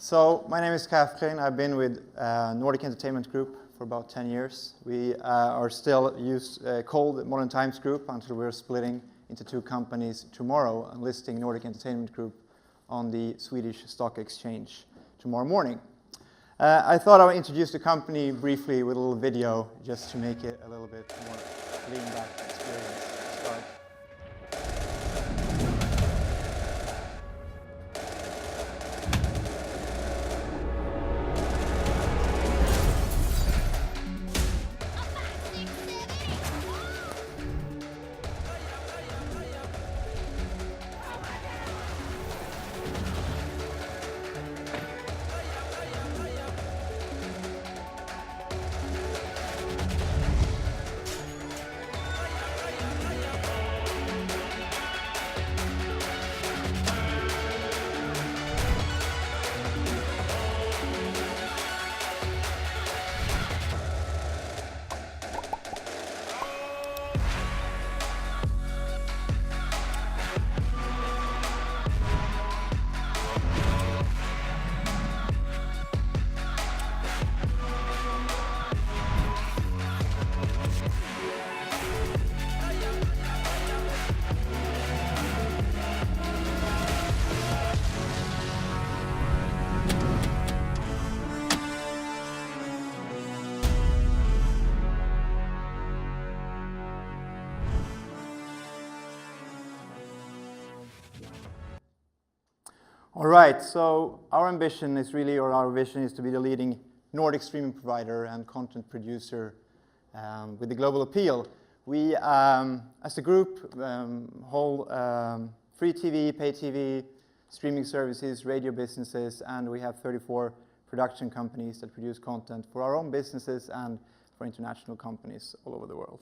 So my name is Kaj Af Kleen. I've been with Nordic Entertainment Group for about 10 years. We are still called Modern Times Group until we're splitting into two companies tomorrow and listing Nordic Entertainment Group on the Swedish Stock Exchange tomorrow morning. I thought I would introduce the company briefly with a little video just to make it a little bit more lean back experience to start. All right, so our ambition is really, or our vision is to be the leading Nordic streaming provider and content producer with a global appeal. We, as a group, hold free TV, pay TV, streaming services, radio businesses, and we have 34 production companies that produce content for our own businesses and for international companies all over the world.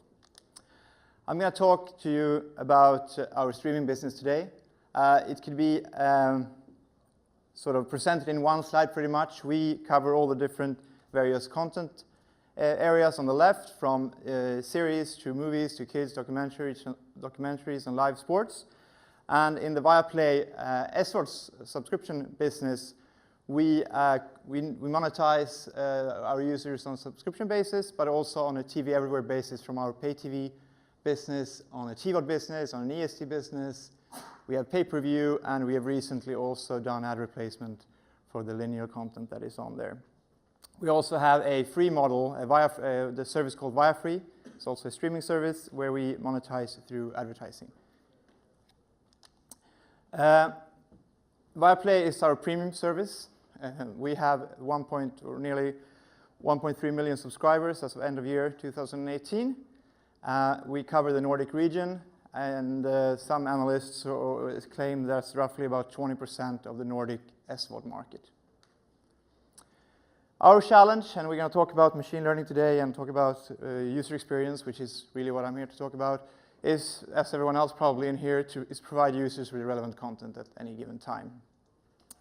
I'm going to talk to you about our streaming business today. It could be sort of presented in one slide pretty much. We cover all the different various content areas on the left, from series to movies to kids, documentaries and live sports. And in the Viaplay SVOD subscription business, we monetize our users on a subscription basis, but also on a TV everywhere basis from our pay TV business, on a TVOD business, on an EST business. We have pay-per-view, and we have recently also done ad replacement for the linear content that is on there. We also have a free model, the service called Viafree. It's also a streaming service where we monetize through advertising. Viaplay is our premium service. We have nearly 1.3 million subscribers as of end of year 2018. We cover the Nordic region. And some analysts claim that's roughly about 20% of the Nordic SVOD market. Our challenge, and we're going to talk about machine learning today and talk about user experience, which is really what I'm here to talk about, is, as everyone else probably in here, is provide users with relevant content at any given time.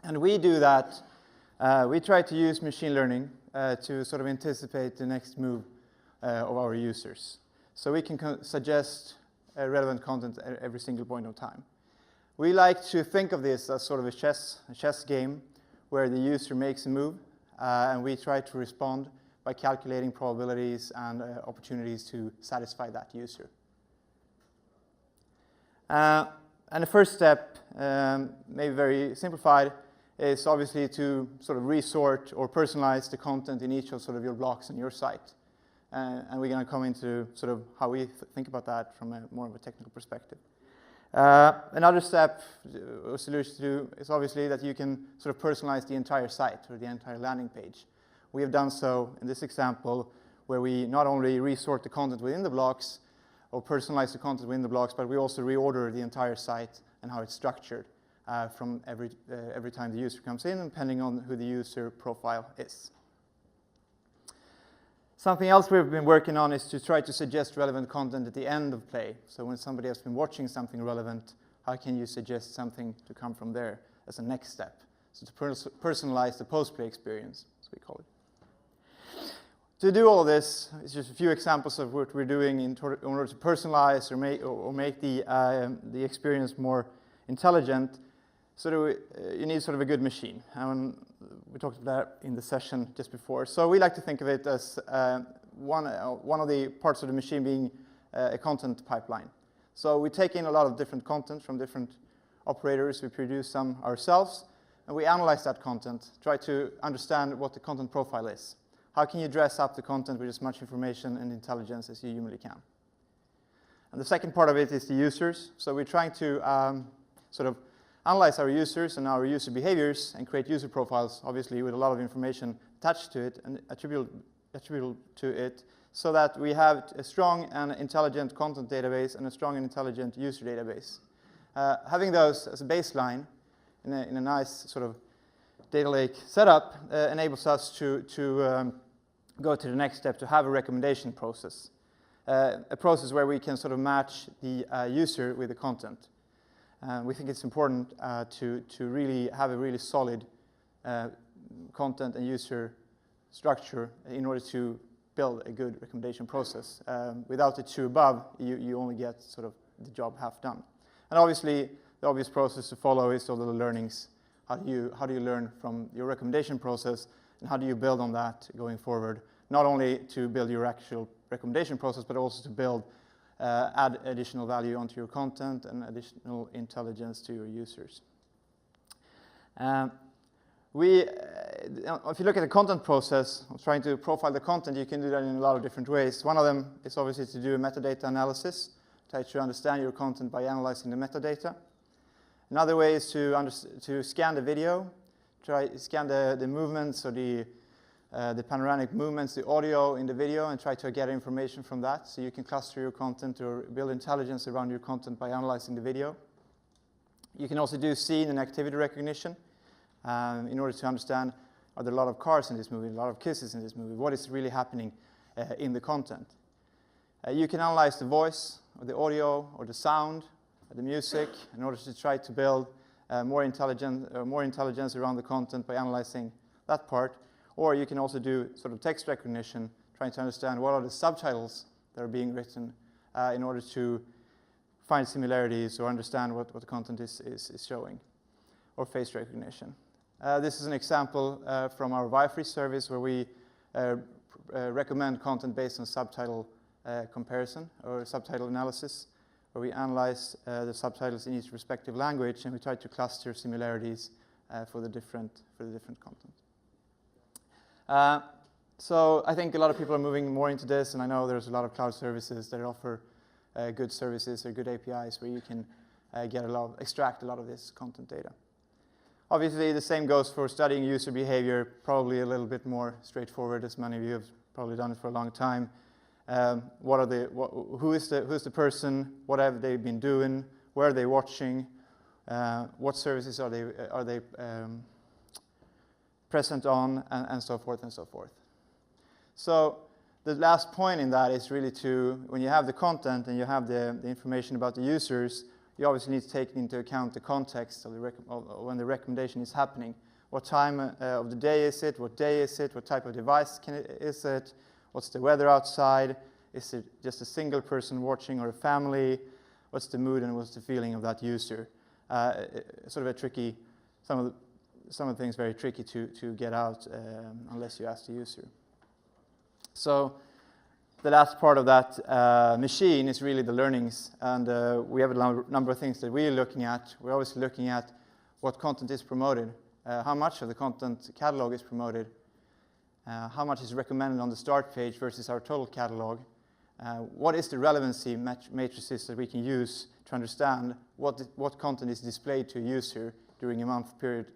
And we do that. We try to use machine learning to sort of anticipate the next move of our users. So we can suggest relevant content at every single point of time. We like to think of this as sort of a chess game where the user makes a move, and we try to respond by calculating probabilities and opportunities to satisfy that user. And the first step, maybe very simplified, is obviously to sort of resort or personalize the content in each of sort of your blocks on your site. And we're going to come into sort of how we think about that from more of a technical perspective. Another step or solution to do is obviously that you can sort of personalize the entire site or the entire landing page. We have done so in this example where we not only resort the content within the blocks or personalize the content within the blocks, but we also reorder the entire site and how it's structured from every time the user comes in, depending on who the user profile is. Something else we've been working on is to try to suggest relevant content at the end of play. So when somebody has been watching something relevant, how can you suggest something to come from there as a next step? So to personalize the post-play experience, as we call it. To do all this, it's just a few examples of what we're doing in order to personalize or make the experience more intelligent. So you need sort of a good machine. And we talked about that in the session just before. So we like to think of it as one of the parts of the machine being a content pipeline. So we take in a lot of different content from different operators. We produce some ourselves, and we analyze that content, try to understand what the content profile is. How can you dress up the content with as much information and intelligence as you humanly can? And the second part of it is the users. So we're trying to sort of analyze our users and our user behaviors and create user profiles, obviously with a lot of information attached to it and attributable to it, so that we have a strong and intelligent content database and a strong and intelligent user database. Having those as a baseline in a nice sort of data lake setup enables us to go to the next step, to have a recommendation process. A process where we can sort of match the user with the content. We think it's important to really have a really solid content and user structure in order to build a good recommendation process. Without the two above, you only get sort of the job half done. And obviously, the obvious process to follow is all the learnings. How do you learn from your recommendation process, and how do you build on that going forward? Not only to build your actual recommendation process, but also to add additional value onto your content and additional intelligence to your users. If you look at the content process, of trying to profile the content, you can do that in a lot of different ways. One of them is obviously to do a metadata analysis, try to understand your content by analyzing the metadata. Another way is to scan the video, scan the movements or the panoramic movements, the audio in the video, and try to get information from that, so you can cluster your content or build intelligence around your content by analyzing the video. You can also do scene and activity recognition in order to understand, are there a lot of cars in this movie, a lot of kisses in this movie, what is really happening in the content. You can analyze the voice, or the audio, or the sound, or the music, in order to try to build more intelligence around the content by analyzing that part. Or you can also do sort of text recognition, trying to understand what are the subtitles that are being written in order to find similarities or understand what the content is showing, or face recognition. This is an example from our Wi-Fi service where we recommend content based on subtitle comparison or subtitle analysis, where we analyze the subtitles in each respective language, and we try to cluster similarities for the different content. So I think a lot of people are moving more into this, and I know there's a lot of cloud services that offer good services or good APIs where you can extract a lot of this content data. Obviously, the same goes for studying user behavior, probably a little bit more straightforward, as many of you have probably done it for a long time. Who is the person? What have they been doing? Where are they watching? What services are they present on, and so forth and so forth. So the last point in that is really when you have the content and you have the information about the users, you obviously need to take into account the context of when the recommendation is happening. What time of the day is it? What day is it? What type of device is it? What's the weather outside? Is it just a single person watching or a family? What's the mood and what's the feeling of that user? Sort of a tricky, some of the things very tricky to get out unless you ask the user. So the last part of that machine is really the learnings, and we have a number of things that we're looking at. We're obviously looking at what content is promoted, how much of the content catalog is promoted, how much is recommended on the start page versus our total catalog, what is the relevancy matrices that we can use to understand what content is displayed to a user during a month period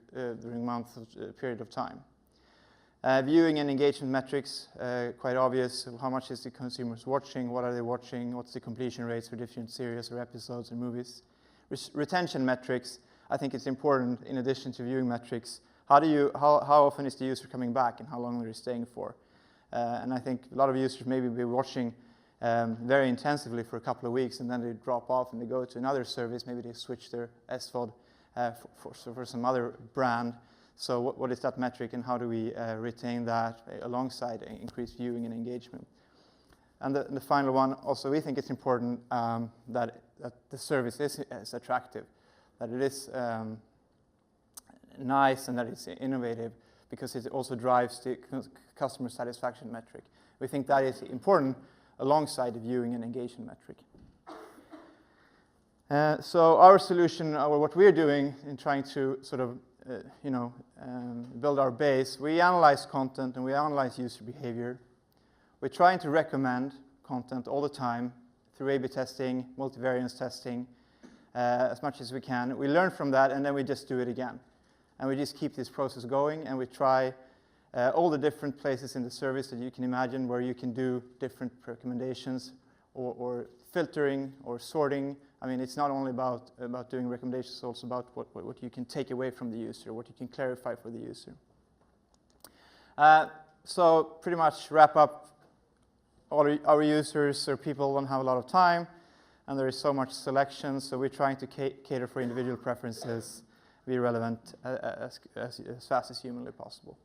of time. Viewing and engagement metrics, quite obvious. How much is the consumers watching? What are they watching? What's the completion rates for different series or episodes or movies? Retention metrics, I think it's important in addition to viewing metrics. How often is the user coming back and how long are they staying for? And I think a lot of users maybe be watching very intensively for a couple of weeks, and then they drop off and they go to another service. Maybe they switch their SVOD for some other brand. So what is that metric, and how do we retain that alongside increased viewing and engagement? And the final one, also we think it's important that the service is attractive, that it is nice and that it's innovative. because it also drives the customer satisfaction metric. We think that is important alongside the viewing and engagement metric. So our solution, or what we're doing in trying to sort of, build our base, we analyze content and we analyze user behavior. We're trying to recommend content all the time through A/B testing, multivariance testing, as much as we can. We learn from that, and then we just do it again. And we just keep this process going, and we try all the different places in the service that you can imagine where you can do different recommendations or filtering or sorting. I mean, it's not only about doing recommendations, it's also about what you can take away from the user, what you can clarify for the user. So pretty much wrap up, all our users or people don't have a lot of time, and there is so much selection, so we're trying to cater for individual preferences, be relevant as fast as humanly possible.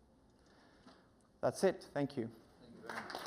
That's it. Thank you. Thank you very much.